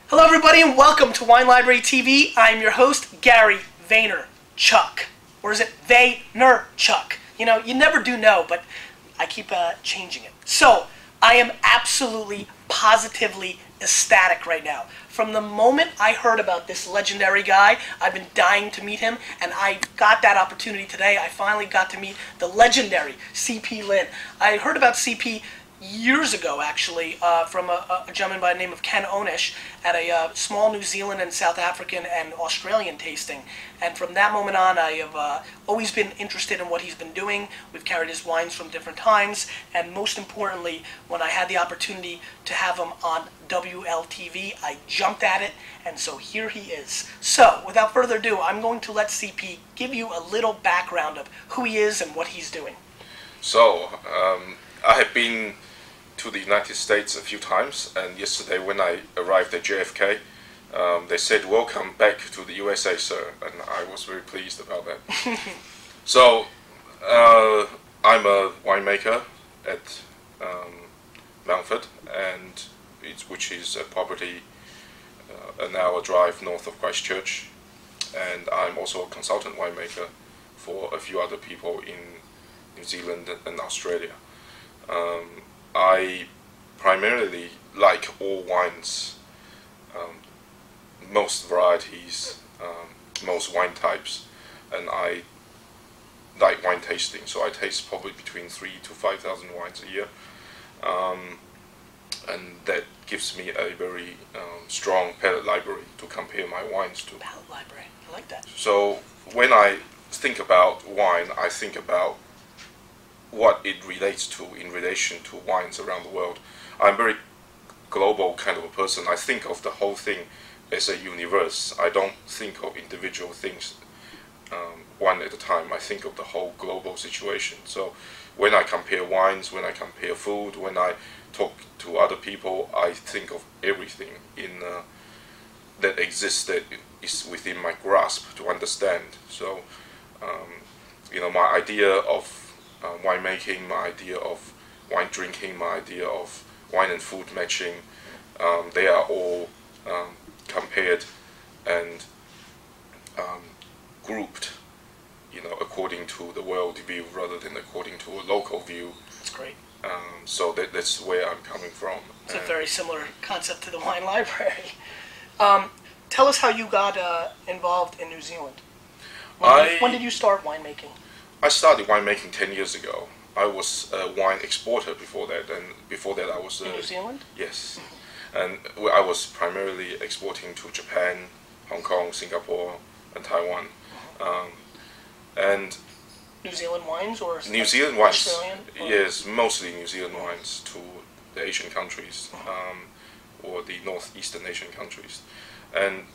Hello everybody and welcome to Wine Library TV. I'm your host, Gary Vaynerchuk. Or is it Vaynerchuk? You know, you never do know, but I keep changing it. So, I am absolutely, positively ecstatic right now. From the moment I heard about this legendary guy, I've been dying to meet him, and I got that opportunity today. I finally got to meet the legendary C.P. Lin. I heard about C.P. years ago, actually, from a gentleman by the name of Ken Onish at a small New Zealand and South African and Australian tasting. And from that moment on, I have always been interested in what he's been doing. We've carried his wines from different times, and most importantly, when I had the opportunity to have him on WLTV, I jumped at it, and so here he is. So, without further ado, I'm going to let CP give you a little background of who he is and what he's doing. So, I have been to the United States a few times, and yesterday when I arrived at JFK, they said, "Welcome back to the USA, sir," and I was very pleased about that. So, I'm a winemaker at Mountford, and which is a property an hour drive north of Christchurch, and I'm also a consultant winemaker for a few other people in New Zealand and Australia. I primarily like all wines, most varieties, most wine types, and I like wine tasting, so I taste probably between 3,000 to 5,000 wines a year, and that gives me a very strong palate library to compare my wines to. Palate library, I like that. So when I think about wine, I think about what it relates to in relation to wines around the world. I'm a very global kind of a person. I think of the whole thing as a universe. I don't think of individual things one at a time. I think of the whole global situation. So when I compare wines, when I compare food, when I talk to other people, I think of everything that exists, that is within my grasp to understand. So you know, my idea of winemaking, my idea of wine drinking, my idea of wine and food matching, they are all compared and grouped, you know, according to the world view rather than according to a local view. That's great. So that's where I'm coming from. It's a very similar concept to the wine library. Tell us how you got involved in New Zealand. When did you start winemaking? I started winemaking 10 years ago. I was a wine exporter before that, and before that I was... in New Zealand? Yes. And I was primarily exporting to Japan, Hong Kong, Singapore, and Taiwan. And New Zealand wines or New Zealand wines, Australian? yes, mostly New Zealand wines to the Asian countries, or the northeastern Asian countries. And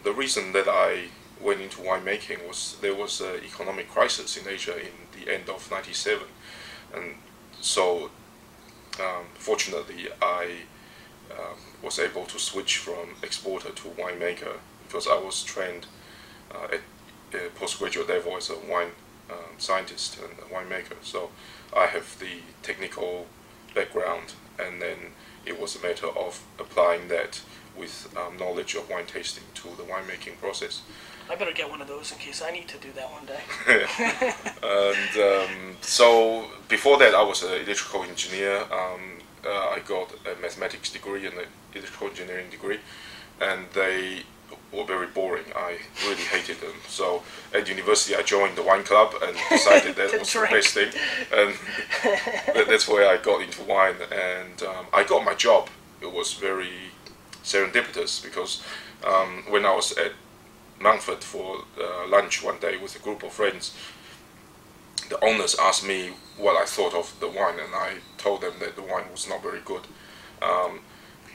the reason that I went into winemaking was there was an economic crisis in Asia in the end of '97, and so fortunately I was able to switch from exporter to winemaker because I was trained at postgraduate level as a wine scientist and a winemaker. So I have the technical background, and then it was a matter of applying that with knowledge of wine tasting to the winemaking process. I better get one of those in case I need to do that one day. And so before that I was an electrical engineer, I got a mathematics degree and an electrical engineering degree, and they were very boring. I really hated them. So at university, I joined the wine club and decided that was the best thing, and that's where I got into wine. And I got my job. It was very serendipitous because when I was at Mountford for lunch one day with a group of friends, the owners asked me what I thought of the wine, and I told them that the wine was not very good.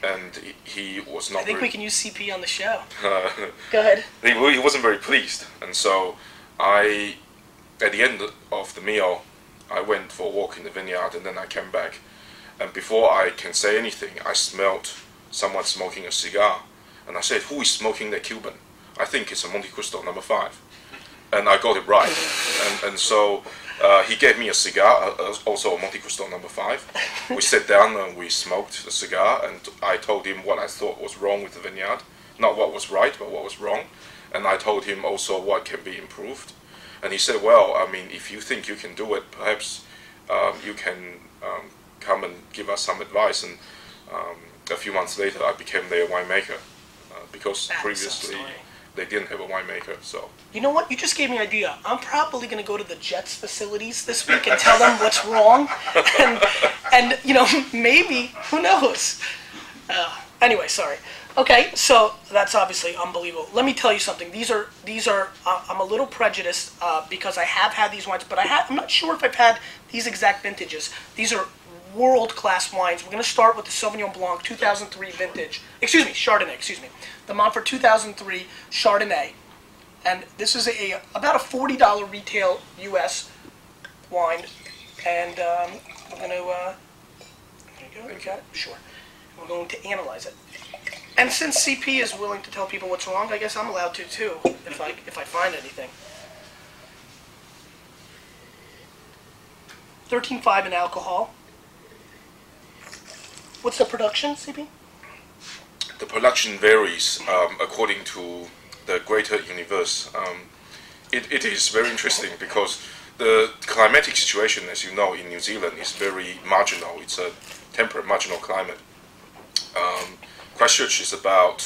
And he was not. I think very, we can use CP on the show. Go ahead. He wasn't very pleased, and so at the end of the meal, I went for a walk in the vineyard, and then I came back, and before I can say anything, I smelled someone smoking a cigar, and I said, "Who is smoking that Cuban? I think it's a Monte Cristo No. 5," and I got it right, and so. He gave me a cigar, also a Monte Cristo No. 5. We sat down and we smoked the cigar, and I told him what I thought was wrong with the vineyard. Not what was right, but what was wrong. And I told him also what can be improved. And he said, well, I mean, if you think you can do it, perhaps you can come and give us some advice. And a few months later, I became their winemaker, because previously they didn't have a winemaker. So you know what? You just gave me an idea. I'm probably going to go to the Jets facilities this week and tell them what's wrong, and you know, maybe, who knows? Anyway, sorry. Okay, so that's obviously unbelievable. Let me tell you something. These are. I'm a little prejudiced because I have had these wines, but I'm not sure if I've had these exact vintages. These are world-class wines. We're going to start with the Sauvignon Blanc 2003 vintage. Excuse me, Chardonnay. Excuse me. The Montfort 2003 Chardonnay, and this is about a $40 retail U.S. wine, and we're going to. There you go. You got it. Sure. We're going to analyze it. And since CP is willing to tell people what's wrong, I guess I'm allowed to too, if I find anything. 13.5 in alcohol. What's the production, CP? the production varies according to the greater universe. It is very interesting because the climatic situation, as you know, in New Zealand is very marginal. It's a temperate marginal climate. Christchurch is about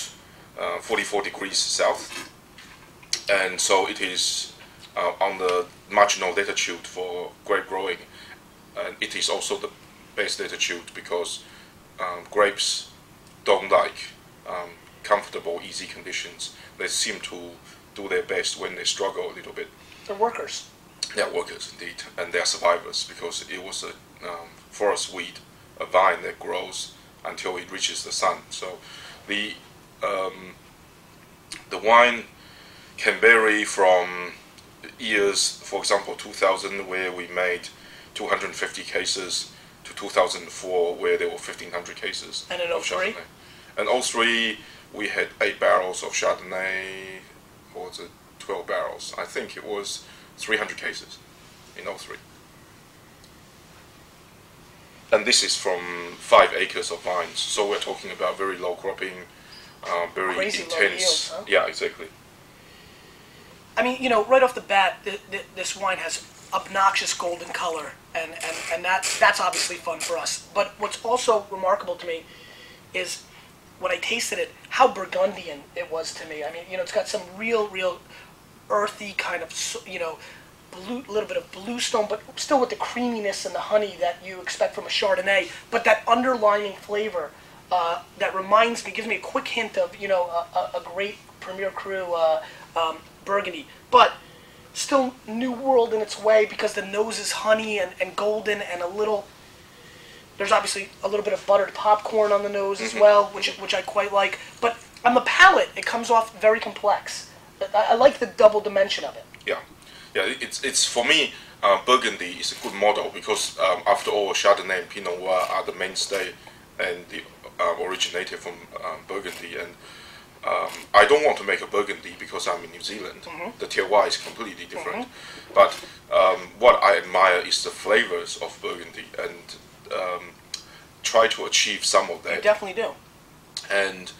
44 degrees south, and so it is on the marginal latitude for grape growing, and it is also the best latitude because grapes don't like comfortable, easy conditions. They seem to do their best when they struggle a little bit. They're workers. They're workers indeed, and they're survivors because it was a forest weed, a vine that grows until it reaches the sun. So the wine can vary from years, for example, 2000, where we made 250 cases, to 2004, where there were 1,500 cases. And in 03? And 03, we had 8 barrels of Chardonnay, or was it 12 barrels? I think it was 300 cases in 03. And this is from 5 acres of vines, so we're talking about very low cropping, very crazy intense. low yields, huh? Yeah, exactly. I mean, you know, right off the bat, this wine has obnoxious golden color, and that's obviously fun for us. But what's also remarkable to me is when I tasted it, how Burgundian it was to me. I mean, you know, it's got some real earthy kind of, you know, little bit of bluestone, but still with the creaminess and the honey that you expect from a Chardonnay. But that underlining flavor that reminds me, gives me a quick hint of, you know, a great Premier Cru Burgundy. But still New World in its way because the nose is honey and golden and a little. There's obviously a little bit of buttered popcorn on the nose as well, which I quite like. But on the palate, it comes off very complex. I like the double dimension of it. Yeah, it's for me, Burgundy is a good model because after all, Chardonnay and Pinot Noir are the mainstay and the originated from Burgundy. And I don't want to make a Burgundy because I'm in New Zealand. The terroir is completely different. But what I admire is the flavors of Burgundy and try to achieve some of that. You definitely do. And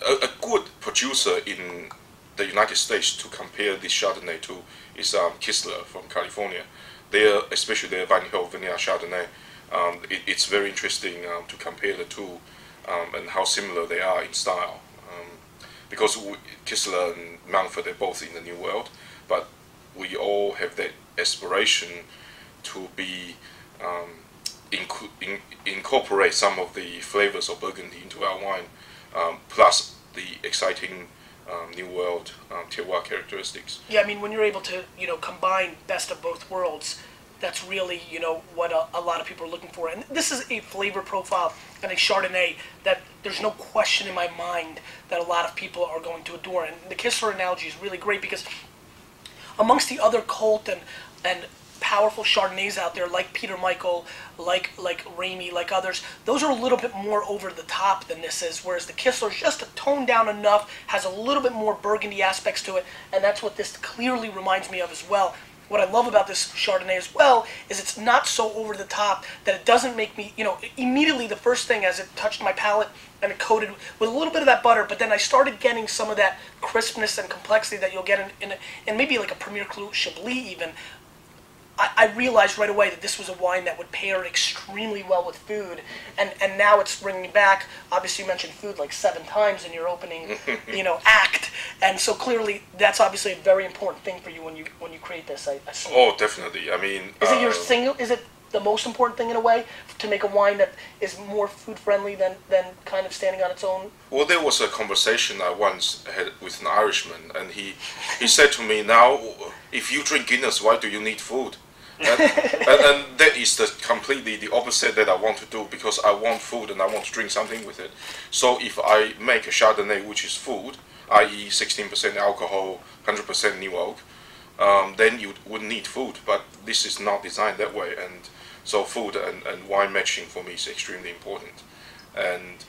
a good producer in the United States to compare this Chardonnay to is Kistler from California. Especially their Vine Hill Vineyard Chardonnay, It's very interesting to compare the two and how similar they are in style. Because Kistler and Mountford are both in the New World, but we all have that aspiration to be incorporate some of the flavors of Burgundy into our wine, plus the exciting New World terroir characteristics. Yeah, I mean, when you're able to, combine best of both worlds, that's really, what a lot of people are looking for. And this is a flavor profile and a Chardonnay that there's no question in my mind that a lot of people are going to adore. And the Kistler analogy is really great because amongst the other cult and powerful Chardonnays out there, like Peter Michael, like Ramey, like others, those are a little bit more over the top than this is, whereas the Kistler is just toned down enough, has a little bit more Burgundy aspects to it, and that's what this clearly reminds me of as well. What I love about this Chardonnay as well is it's not so over the top that it doesn't make me, immediately the first thing as it touched my palate and it coated with a little bit of that butter, but then I started getting some of that crispness and complexity that you'll get in maybe like a Premier Cru Chablis even. I realized right away that this was a wine that would pair extremely well with food, and now it's bringing back. Obviously, you mentioned food like 7 times in your opening, act, and so clearly that's obviously a very important thing for you when you create this. I assume. Oh, definitely. I mean, is it your single? Is it the most important thing in a way to make a wine that is more food friendly than kind of standing on its own? Well, there was a conversation I once had with an Irishman, and he said to me, "Now, if you drink Guinness, why do you need food?" and that is completely the opposite that I want to do, because I want food and I want to drink something with it. So if I make a Chardonnay which is food, i.e. 16% alcohol, 100% new oak, then you wouldn't need food. But this is not designed that way, and so food and wine matching for me is extremely important. And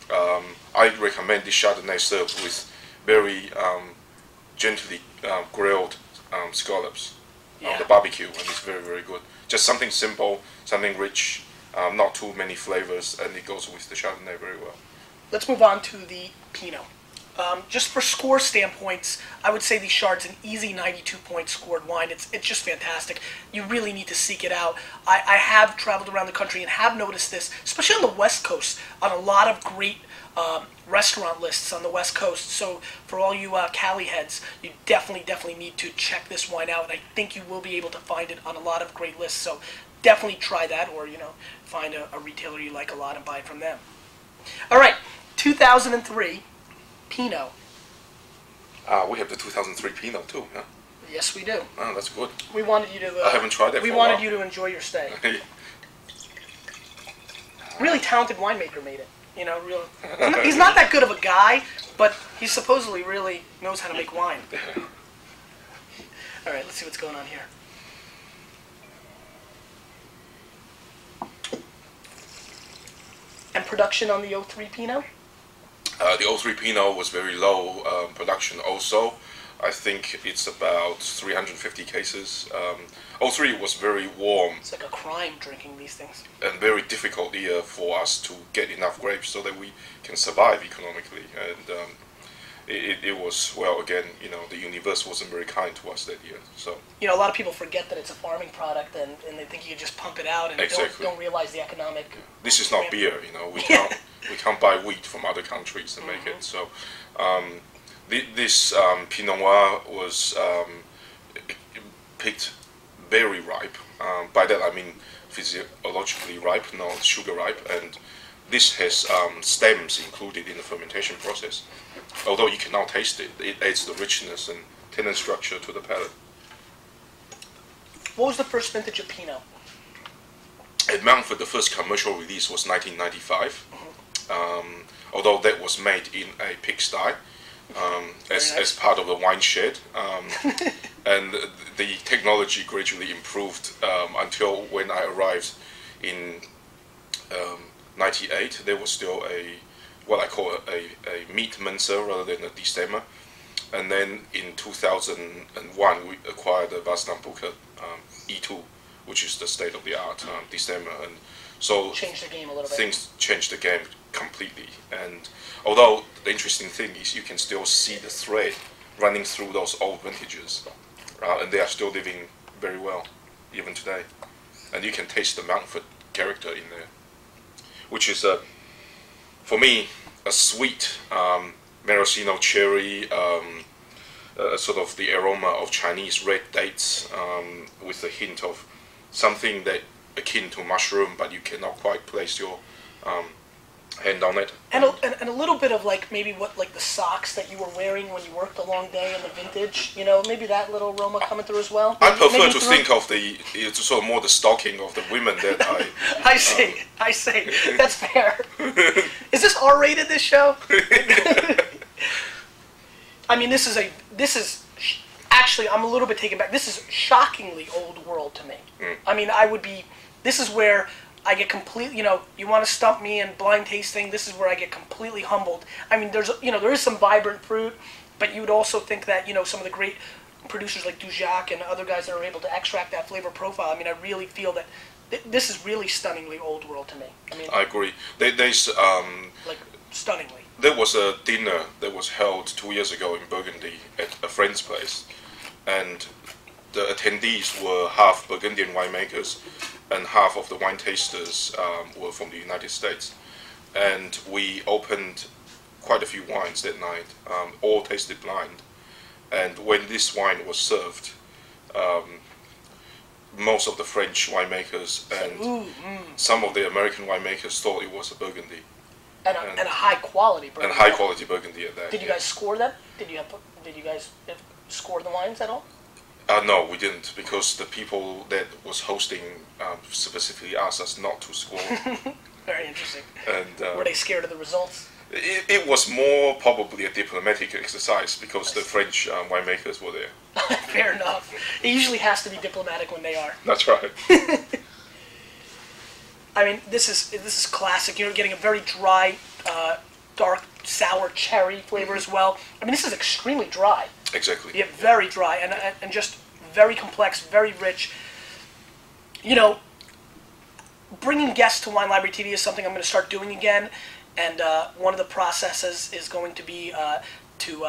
I recommend this Chardonnay served with very gently grilled scallops on the barbecue, and it's very, very good. Just something simple, something rich, not too many flavors, and it goes with the Chardonnay very well. Let's move on to the Pinot. Just for score standpoints, I would say the Chard's an easy 92-point scored wine. It's just fantastic. You really need to seek it out. I have traveled around the country and have noticed this, especially on the West Coast, on a lot of great restaurant lists on the West Coast. So for all you Cali heads, you definitely need to check this wine out. And I think you will be able to find it on a lot of great lists. So definitely try that, or find a retailer you like a lot and buy it from them. All right, 2003 Pinot. We have the 2003 Pinot too, huh? Yes, we do. Oh, that's good. We wanted you to. I haven't tried that. We wanted you to enjoy your stay. Really talented winemaker made it. He's not that good of a guy, but he supposedly really knows how to make wine. All right, let's see what's going on here. And production on the 03 Pinot? The 03 Pinot was very low production also. I think it's about 350 cases. 03 was very warm. It's like a crime drinking these things. And very difficult year for us to get enough grapes so that we can survive economically. And it was, well, again, the universe wasn't very kind to us that year. So a lot of people forget that it's a farming product, and they think you can just pump it out, and don't realize the economic. This is not beer, we can't buy wheat from other countries and make it. So this Pinot Noir was picked very ripe. By that I mean physiologically ripe, not sugar ripe, and this has stems included in the fermentation process. Although you cannot taste it, it adds the richness and tannin structure to the palate. What was the first vintage of Pinot? At Mountford, the first commercial release was 1995. Although that was made in a pigsty as part of the wine shed. And the technology gradually improved until when I arrived in 98. There was still what I call a meat mensa rather than a destemmer. And then in 2001 we acquired the Vast Nambucca E2, which is the state-of-the-art destemmer, and so changed the game a little bit. Things changed the game completely. And although the interesting thing is you can still see the thread running through those old vintages, and they are still living very well even today. And you can taste the Mountford character in there, which is for me a sweet maraschino cherry, sort of the aroma of Chinese red dates, with a hint of something that akin to mushroom, but you cannot quite place your hand on it. And a little bit of like maybe what like the socks that you were wearing when you worked a long day in the vintage, you know, maybe that little aroma coming through as well. I prefer maybe to think of it's sort of more the stocking of the women that I see. I see. That's fair. Is this R-rated, this show? I mean, this is actually, I'm a little bit taken back. This is shockingly old world to me. I mean, this is where I get completely, you know, you want to stump me in blind tasting, this is where I get completely humbled. I mean, there is some vibrant fruit, but you would also think that, you know, some of the great producers like Dujac and other guys that are able to extract that flavor profile, I mean, I really feel that this is really stunningly old world to me. I mean, I agree. There's like, stunningly. There was a dinner that was held 2 years ago in Burgundy at a friend's place, and the attendees were half Burgundian winemakers and half of the wine tasters were from the United States. And we opened quite a few wines that night, all tasted blind. And when this wine was served, most of the French winemakers and some of the American winemakers thought it was a Burgundy. And a high quality Burgundy. And high quality Burgundy at that. Did you guys score them? Did you guys score the wines at all? No, we didn't, because the people that was hosting specifically asked us not to score. Very interesting. And were they scared of the results? It was more probably a diplomatic exercise because the French winemakers were there. Fair enough. It usually has to be diplomatic when they are. That's right. I mean, this is classic. You're getting a very dry, dark, sour cherry flavor as well. I mean, this is extremely dry. Exactly. Yeah, very dry and just very complex, very rich. You know, bringing guests to Wine Library TV is something I'm going to start doing again. And one of the processes is going to be to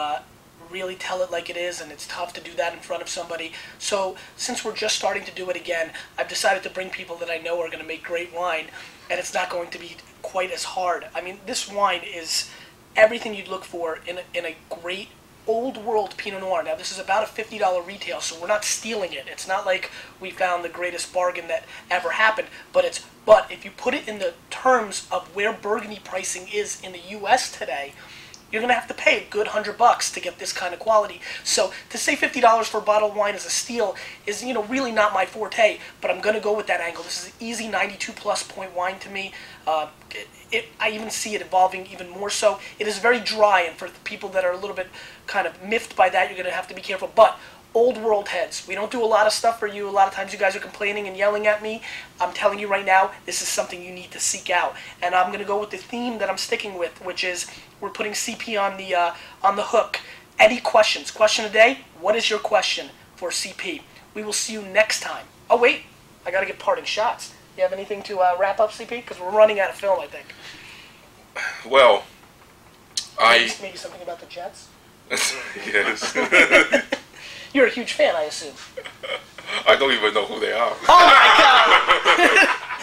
really tell it like it is, and it's tough to do that in front of somebody. So since we're just starting to do it again, I've decided to bring people that I know are going to make great wine, and it's not going to be quite as hard. I mean, this wine is everything you'd look for in a great old world Pinot Noir. Now, this is about a $50 retail, so we're not stealing it. It's not like we found the greatest bargain that ever happened, but if you put it in the terms of where Burgundy pricing is in the U.S. today, you're going to have to pay a good $100 to get this kind of quality. So to say $50 for a bottle of wine is a steal is, you know, really not my forte, but I'm going to go with that angle. This is an easy 92+ point wine to me. I even see it evolving even more so. It is very dry, and for the people that are a little bit kind of miffed by that, you're going to have to be careful. But old world heads, we don't do a lot of stuff for you. A lot of times you guys are complaining and yelling at me. I'm telling you right now, this is something you need to seek out. And I'm going to go with the theme that I'm sticking with, which is we're putting CP on the hook. Any questions? Question of the day, what is your question for CP? We will see you next time. Oh, wait, I got to get parting shots. You have anything to wrap up, CP? Because we're running out of film, I think. Well, Maybe something about the Jets? Yes. You're a huge fan, I assume. I don't even know who they are. Oh my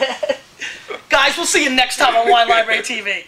God! Guys, we'll see you next time on Wine Library TV.